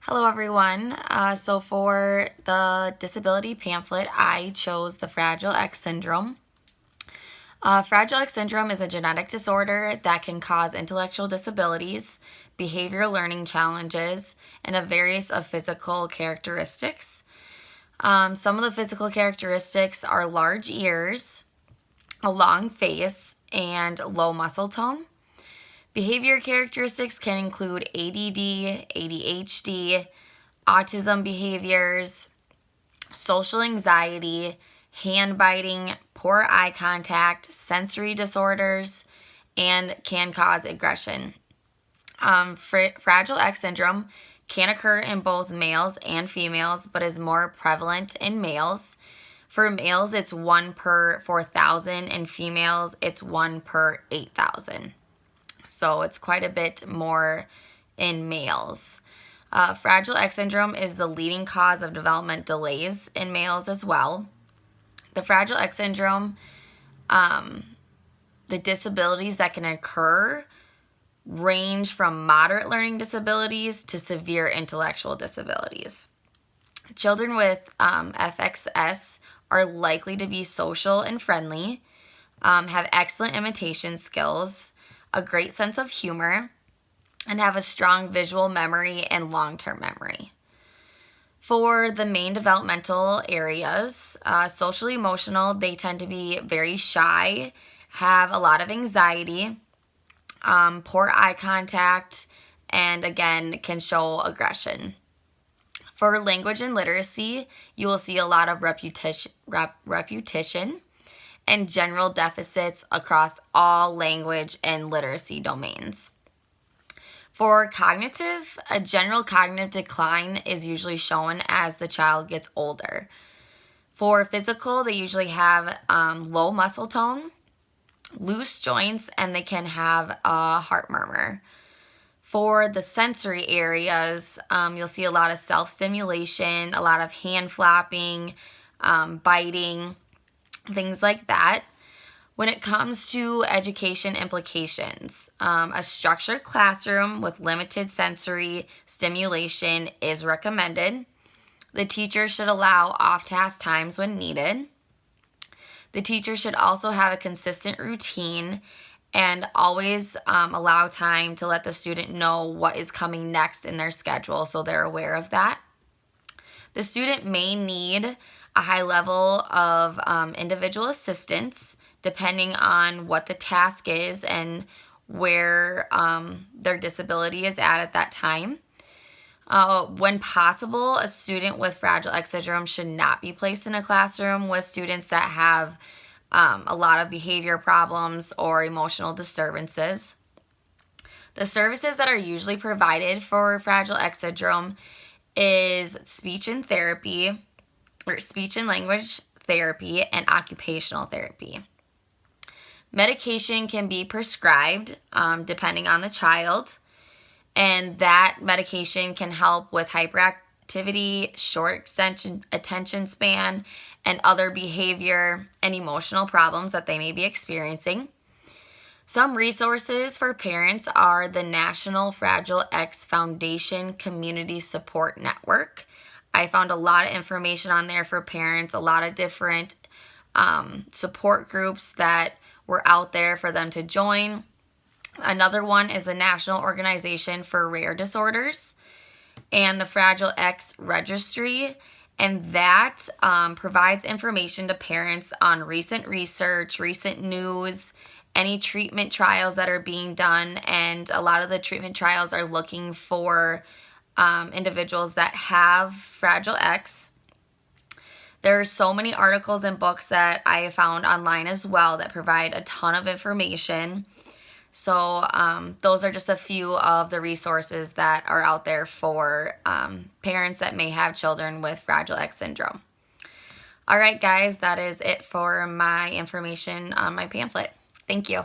Hello everyone. So for the disability pamphlet, I chose the Fragile X syndrome. Fragile X syndrome is a genetic disorder that can cause intellectual disabilities, behavioral learning challenges, and a various of physical characteristics. Some of the physical characteristics are large ears, a long face, and low muscle tone. Behavior characteristics can include ADD, ADHD, autism behaviors, social anxiety, hand biting, poor eye contact, sensory disorders, and can cause aggression. Fragile X syndrome can occur in both males and females, but is more prevalent in males. For males, it's 1 per 4,000, and females, it's 1 per 8,000. So it's quite a bit more in males. Fragile X syndrome is the leading cause of development delays in males as well. The Fragile X syndrome, the disabilities that can occur range from moderate learning disabilities to severe intellectual disabilities. Children with FXS are likely to be social and friendly, have excellent imitation skills, a great sense of humor, and have a strong visual memory and long-term memory. For the main developmental areas, social emotional, they tend to be very shy, have a lot of anxiety, poor eye contact, and again, can show aggression. For language and literacy, you will see a lot of repetition and general deficits across all language and literacy domains. For cognitive, a general cognitive decline is usually shown as the child gets older. For physical, they usually have low muscle tone, loose joints, and they can have a heart murmur. For the sensory areas, you'll see a lot of self-stimulation, a lot of hand flapping, biting, things like that. When it comes to education implications, a structured classroom with limited sensory stimulation is recommended. The teacher should allow off-task times when needed. The teacher should also have a consistent routine and always allow time to let the student know what is coming next in their schedule so they're aware of that. The student may need a high level of individual assistance depending on what the task is and where their disability is at that time. When possible, a student with Fragile X syndrome should not be placed in a classroom with students that have a lot of behavior problems or emotional disturbances. The services that are usually provided for Fragile X syndrome is speech and language therapy and occupational therapy. Medication can be prescribed depending on the child, and that medication can help with hyperactivity, short attention span, and other behavior and emotional problems that they may be experiencing. Some resources for parents are the National Fragile X Foundation Community Support Network. I found a lot of information on there for parents, a lot of different support groups that were out there for them to join. Another one is the National Organization for Rare Disorders and the Fragile X Registry, and that provides information to parents on recent research, recent news, any treatment trials that are being done, and a lot of the treatment trials are looking for individuals that have Fragile X. There are so many articles and books that I have found online as well that provide a ton of information. So those are just a few of the resources that are out there for parents that may have children with Fragile X syndrome. All right, guys, that is it for my information on my pamphlet. Thank you.